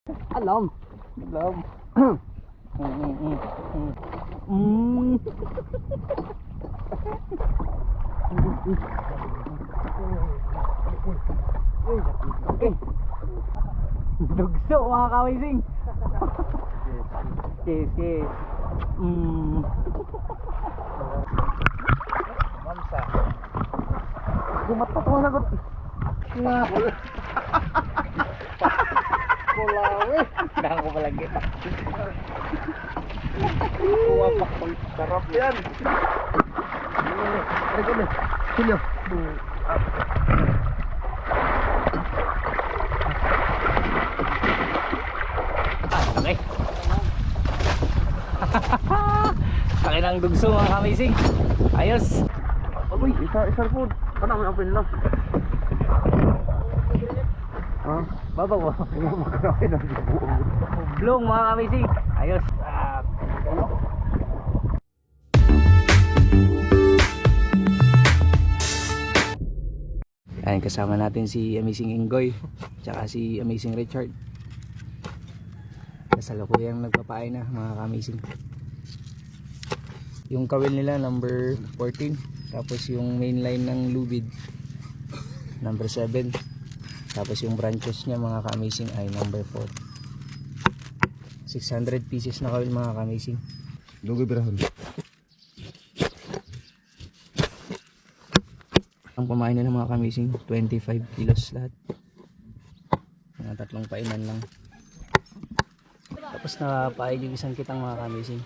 Alam. Alam. Okay. Dugso mga kawising. Kiss, kiss. Mamsa. Gumatat mo na ko. Kulawi. Dahil ko palagi. Kuwapak. Sarap yan. Ay, kami. Silyo. Okay. Laki ng dugso mga kamising. Ayos. Uy, isa food. Ano ang open lang? Ha? Baba mo. Magkakain ang buong. Blong mga kamising. Ayos. Ayan, kasama natin si Amazing Ingoy tsaka si Amazing Richard. Kasalukuyang nagpapain na mga kamising. Yung kawil nila number 14, tapos yung main line ng lubid number 7, tapos yung branches niya mga kamising ay number 4. 600 pieces na kawil mga kamising. Lugo birahon. Ang pamain na ng mga kamising 25 kilos lahat. Mga tatlong painan lang. Tapos napain yung isang kitang mga kamising.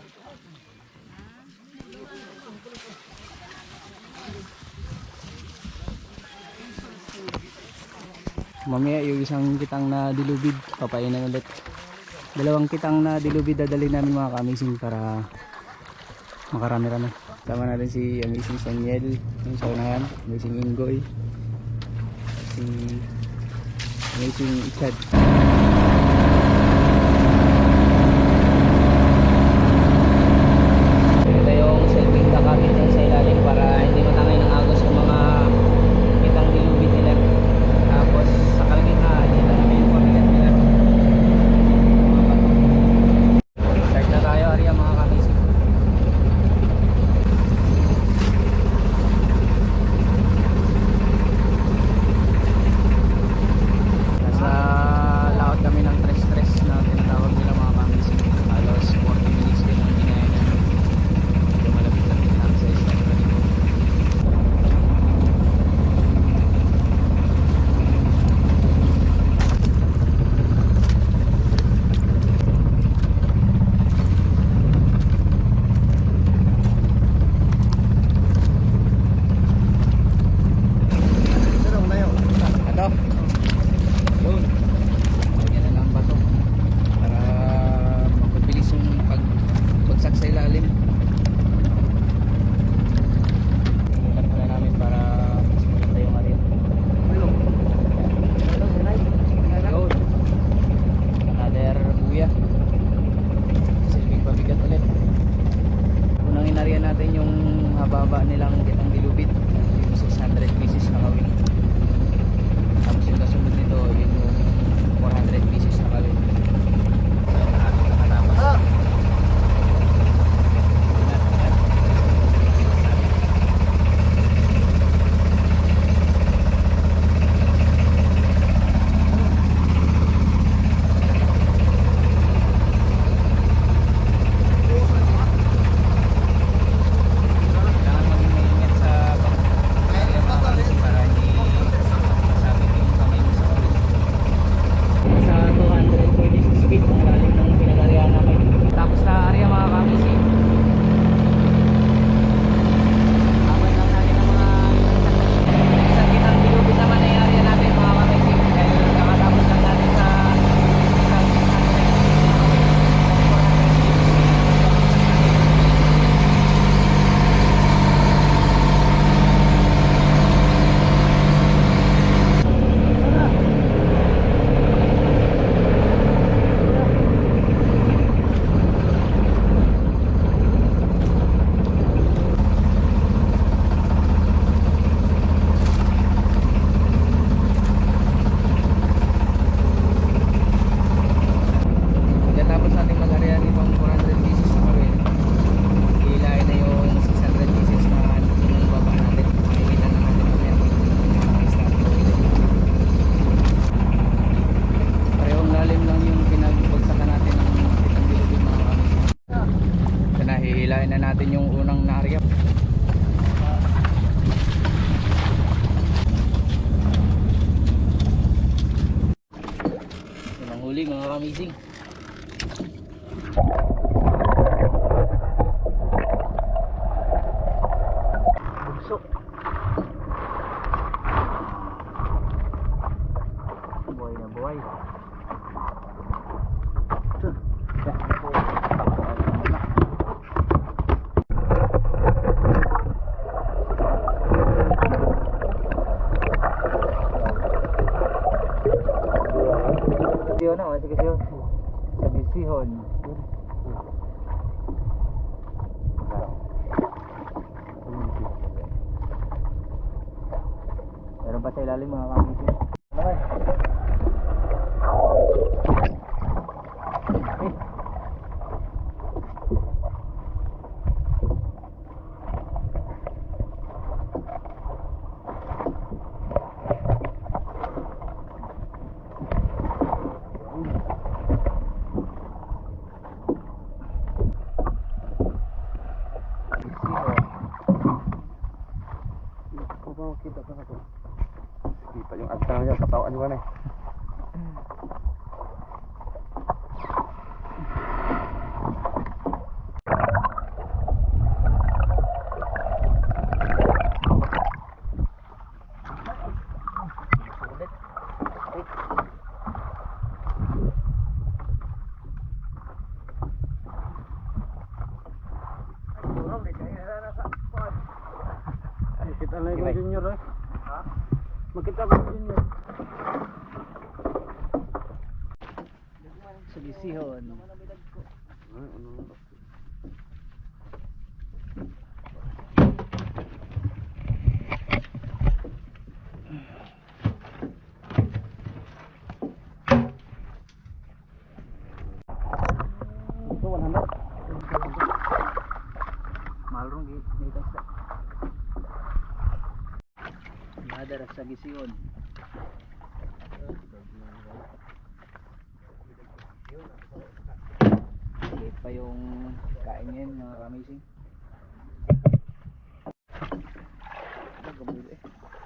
Mamaya yung isang kitang na dilubid papainan ulit. Dalawang kitang na dilubid dadali namin mga kamising para makarami-rami. Sama natin si Amazing Sanyel, yung sa unahan, Amazing Ingoy, si Amazing Ichad. Ito yung selfing kakabit yan sa ilalim para hindi matangay ng agos yung mga kitang dilubid nila. Tapos sa kalagitnaan, dito namin yung pamigat nila. Start na tayo, Arya mga kamising. Nasa natin yung unang naarya. Unang huli mga kamising. Bugso. Buhay na buhay. Sihon na, sige sihon. Sabi sihon. Meron pa sa ilalim mga kamising. Ano ba? Kita yung agtang niya, katawan niya na eh. Kita na yung junior eh. Ha? Makita ko junior. Sige sihon. Ito 100. Mahal rong gita isda. Madara sa gisiyon. Liit pa yung kain ngayon mga kamising.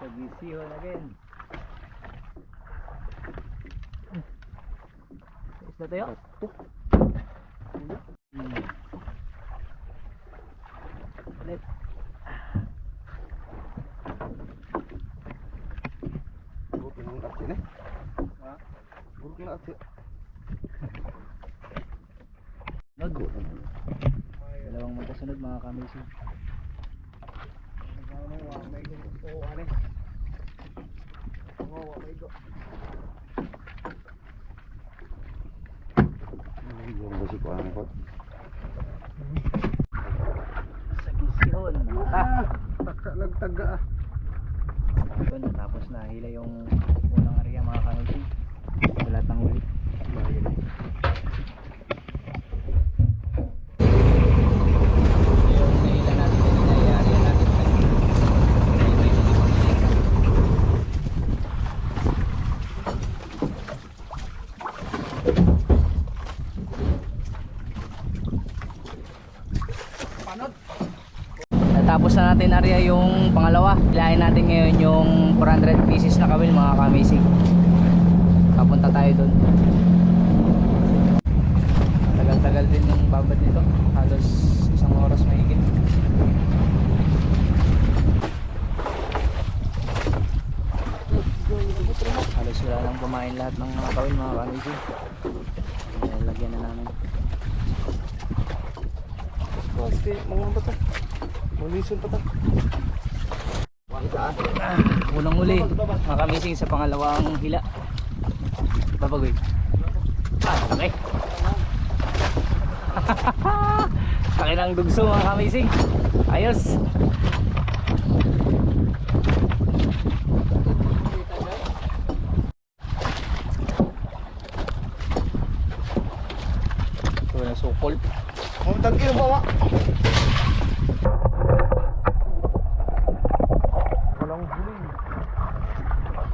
Sa gisiyon again. Isda tayo? Ulit. Buruk yung asin eh. Ha? Buruk yung asin. Nago. Dalawang magkasunod mga kamising. Yung basi ko ano ko. Sa gisiyon. Taksa nagtaga ah. Yun, natapos na hila yung unang area mga kamising. Wala tang huli. Yung nahila natin kanina, i-area natin kanina. Natapos na natin area yung pangalawa. Hilahin natin ngayon yung 400 pieces na kawil mga kamising. Papunta tayo doon. Tagal-tagal din yung babad nito. Halos 1 oras mahigit. Halos wala nang kumain lahat ng mga kawil mga kamising. Lagyan na namin. Pasti mga bata. Mulisun pa ta. Unang uli mga kamising sa pangalawang hila. Babagoy. Okay. Pakinang dugso mga kamising. Ayos. Ito na sukol. Ang tagil mo ba? Walang huli.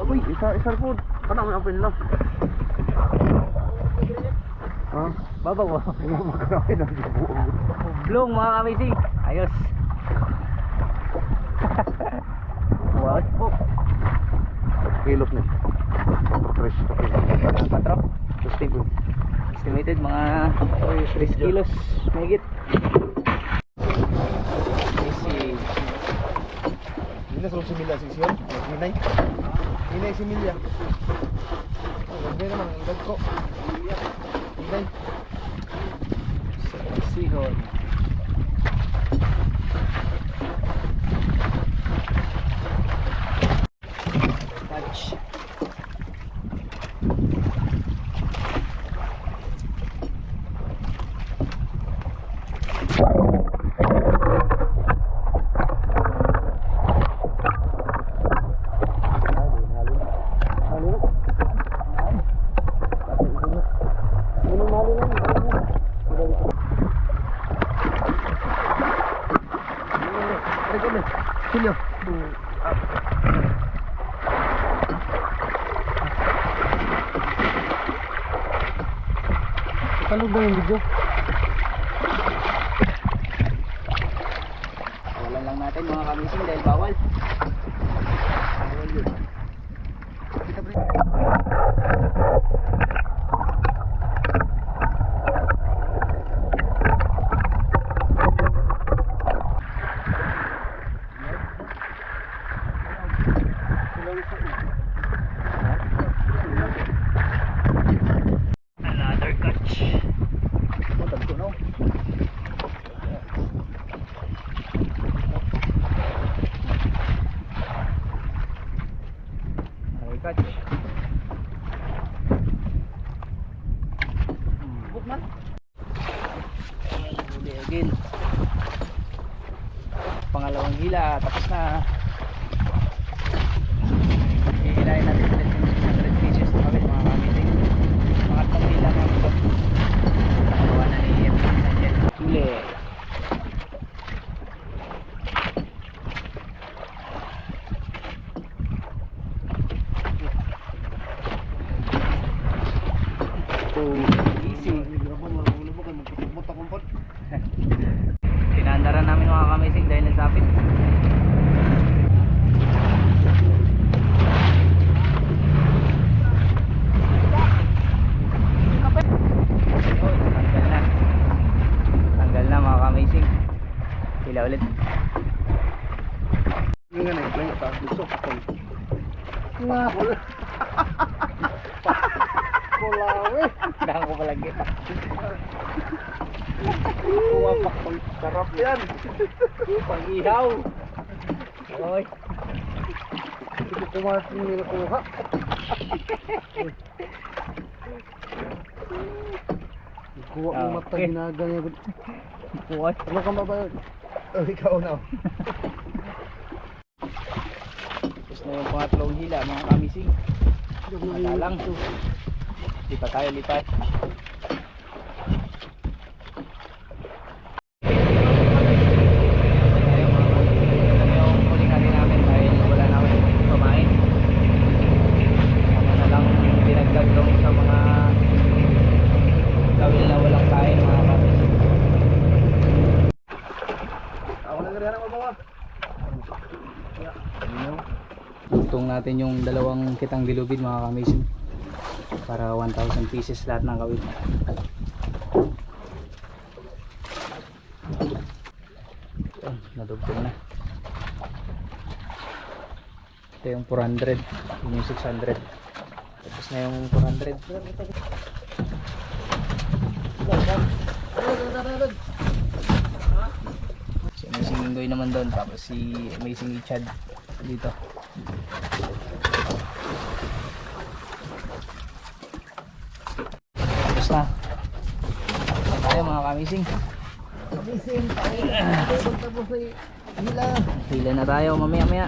Aboy, isa po. Kana may open lang. Ha? Babaw. Magkakain ng buong. Blong mga kamising. Ayos. Wow. Kilot niya. Fresh to kilot. 4. Estimated mga 3 kilos. Mahigit. Easy. Ini suruh similya sih siyon. Hinay. Hinay similya. Oh, ganda naman ang gad ko. Hinay. Sihon. Touch. Silyo. Kalog na yung video. Walan lang natin mga kamising dahil bawal. Bawal yun. Kita pre. Another catch. Tagko na. Another catch. Bukman. Huli again. Pangalawang hila, tapos na. Hihilahin natin ulit yung 600 pieces na kami mga kamising. Pangatlong hila na ito. Nakakuha na ni Emerson Daniel. Huli. Easy. Pinandaran namin mga kamising dahil nasapit. Oh, tanggal na mga kamising. Hila ulit. Yung nga na, yung taas gusto. Nga. Kulawe. Dahang ko palagi. Wapak pang sarap yan. Pang-ihaw. Oy. Hindi ko kumasin nila kuha. Kuha ang mata Okay. ginaganya. Puwat. Ano ka ba ba yun? Oh, ikaw na. Tapos na yung pangatlong hila mga kamising. Madalang. Di pa tayo lipat. Yung huli kali namin dahil wala na ulit kumain. Ano na lang dinagdag dong sa mga gawin na walang kain mga kamising. Ako na gano'n ang mabawa. Tugtong natin yung dalawang kitang dilubid mga kamising. Para 1,000 pieces lahat ng kawit. Nadugtong na. Ito yung 400, yun yung 600. Tapos na yung 400. Si Amazing Ingoy naman doon, tapos si Amazing Chad dito. Tapos na. Tayo mga kamising. Gising tayo. Tapos ay hila. Hila na tayo mamaya maya.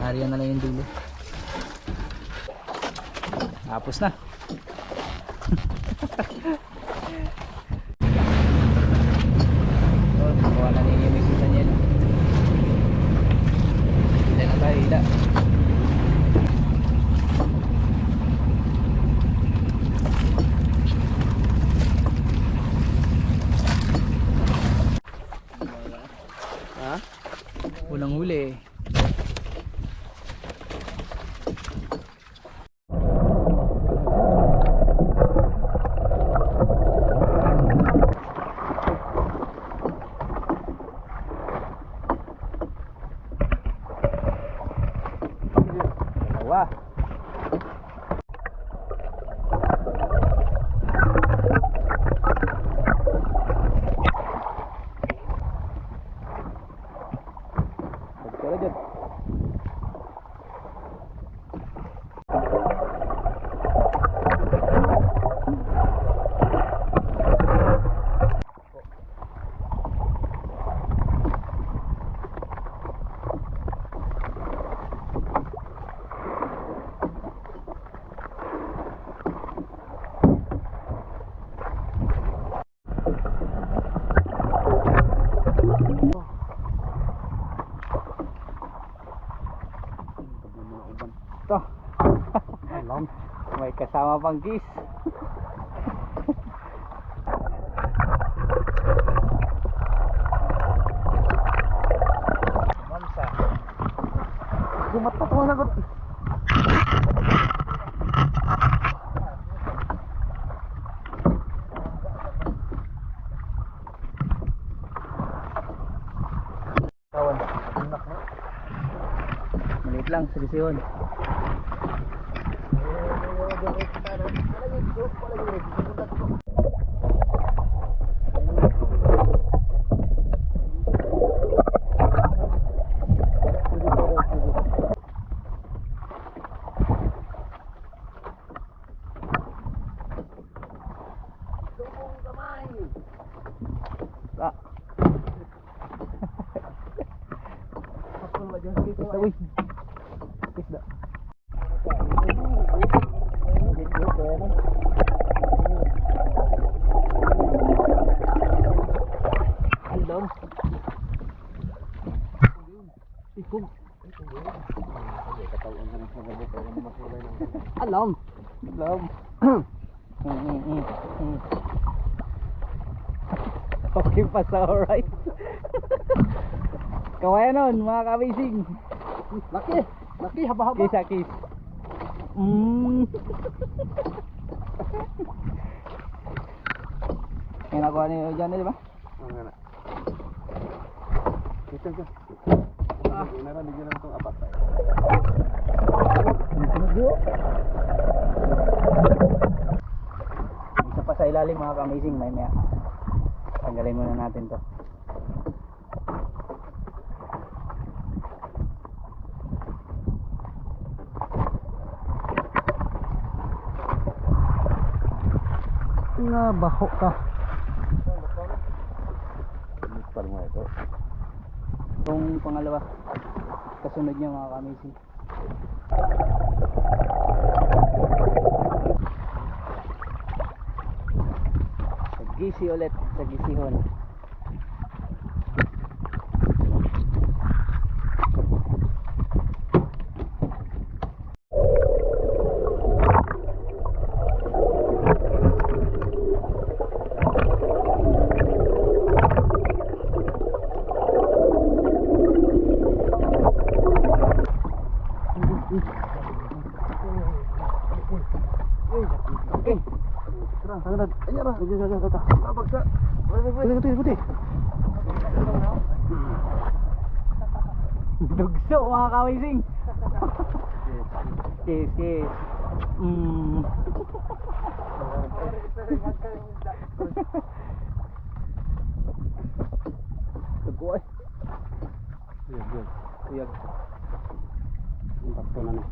Hariyan na lang yung dulo. Tapos na. Oh, kuha na ni Mrs. Daniel. Hila na tayo, hila. May kasama pang kiss. Mamsa. Gumatat mo nagot. Kawan. Maliit lang, seryoson. Uy. Isda. Alam. Ikog. Alam. Alam. Okay pa sa alright. Kawaya nun mga kabising. Laki. Laki, haba-haba. Kiss kiss. Yung nakuha niyo dyan, di ba? Oo nga na. Ito. Meron din lang itong apat. Isa pa sa ilalim mga ka-amazing, may maya. Tanggalin muna natin to. Nga baho ka. Parang mo ito. Itong pangalawa, kasunod niya mga ka-amazing. Gisi ulit sa gisihon. Dugso mga ka-amazing. Kiss kiss. Tagkuhay. Kuyag. Impacto na na.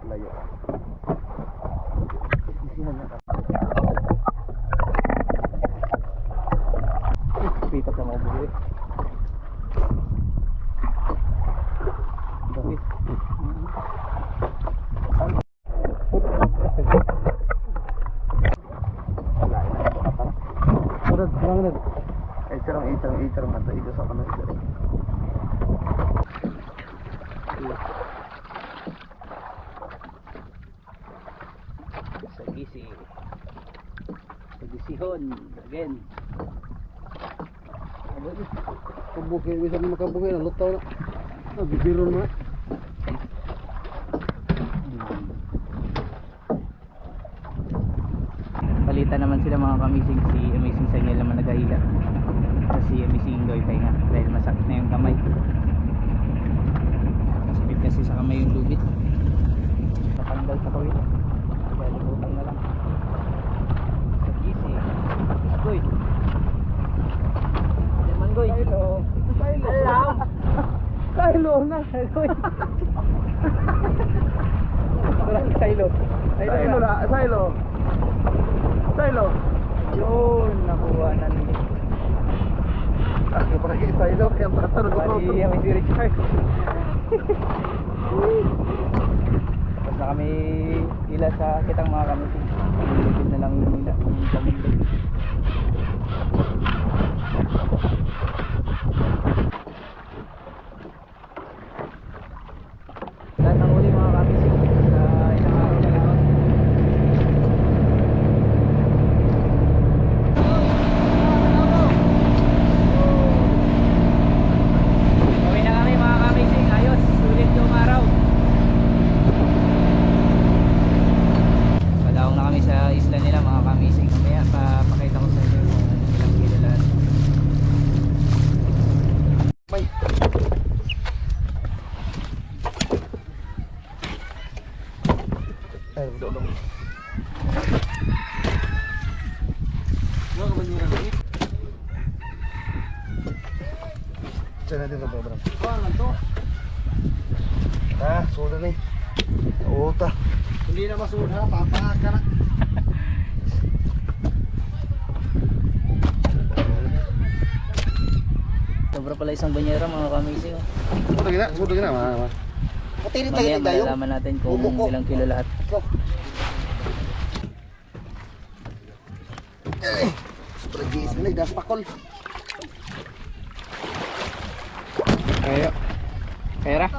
Layo. Isihan na ka. Pitak na mga buhay. Dawit. Sarad. Itarong mata ito sa kanan ito. Sa gisi. Sa gisihon. Again. Kabukay, bisa mo makabukay na lutaw na. Bibiron mo na. Palitan naman sila mga kamising. Si Amazing Sanyel naman nagahila. Kasi Amazing Doy pahinga dahil masakit na yung kamay. Masakit kasi sa kamay yung lubit. Napanggal sa kawit. Kaya libutan na lang. Sa gisi. Agoy. Yaman goy. Alam. Silo na. Agoy. Silo. Yun, nakuha na ni. Ako pa kay Silo, kaya tatanong ko. Bali, may si Richard. Tapos na kami ila sa kitang mga kamising. Lubid na lang yung ila. Yung pamilya. Lahat ng huli mga kamising sa ilang araw na lang. Uwi na kami mga kamising. Ayos, sulit yung araw. Padaong na kami sa isla nila mga kamising. Kaya papakita ko sa inyo kung ilang kilo lahat. May. Ay, dodong. Ano ka banyo rin? Diyan natin ito, bro. Ano to? Ah, sudah nih. Uta. Hindi na masuda, papahat ka na. Sobra pala isang banyera mga kamising. Sudah gina, mama. Patirit lagi Mamaya tayo. malalaman natin kung Bubok. ilang kilo lahat. Super gis na das pakol. Ayo. Pera?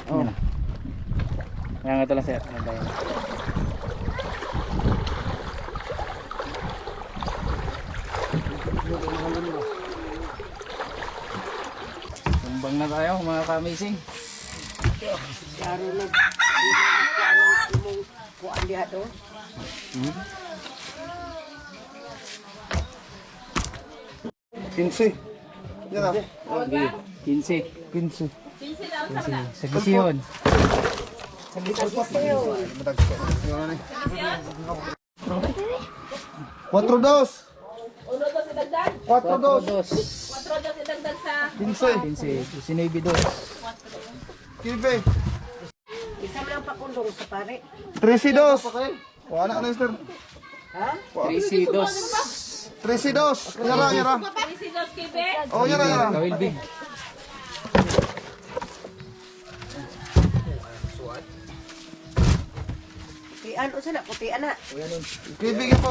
Oh. Kaya nga ito lang sir. Ano ba yun? Tumbang na tayo mga kamising. Kinsi. Yan na. Okay. 15. Kinsi. Sa Gisihon. Cuatro dos. Uno dos idagdag. Cuatro dos. 4 dos idagdag sa 15. 15. Sinoy dos. Kibe. Isa mo lang pakundong sa pare. 13 dos. Wala na mister. Ha? 13 dos. 13 dos. Yara, yara. 13 dos kibe. Oh, yara, yara. Kawilbig. Putian o sana, putian na. Kibe ka pa.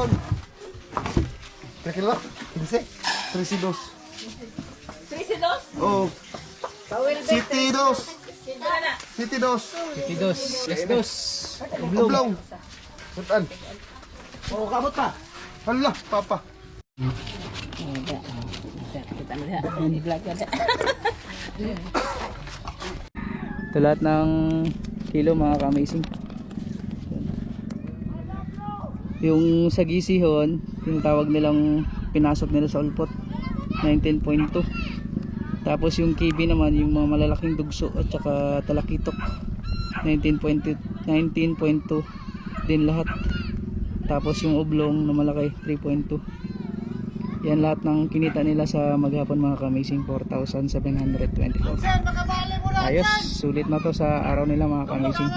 Kilo? 15. 13 dos. 13 dos. Oh, Bawil City dos. Dala. City dos. 22 dos. Yes dos. Oblong. Sutan. O, kamot pa. Hala, papa. Ito lahat ng kilo mga ka-amazing. Yung sa Gisihon, yung tawag nilang pinasok nila sa ulpot, 19.2. Tapos yung KB naman, yung mga malalaking dugso at saka talakitok, 19.2 din lahat. Tapos yung oblong na malaki, 3.2. Yan lahat ng kinita nila sa maghapon mga ka-amazing, 4,724. Ayos, sulit na to sa araw nila mga ka-amazing.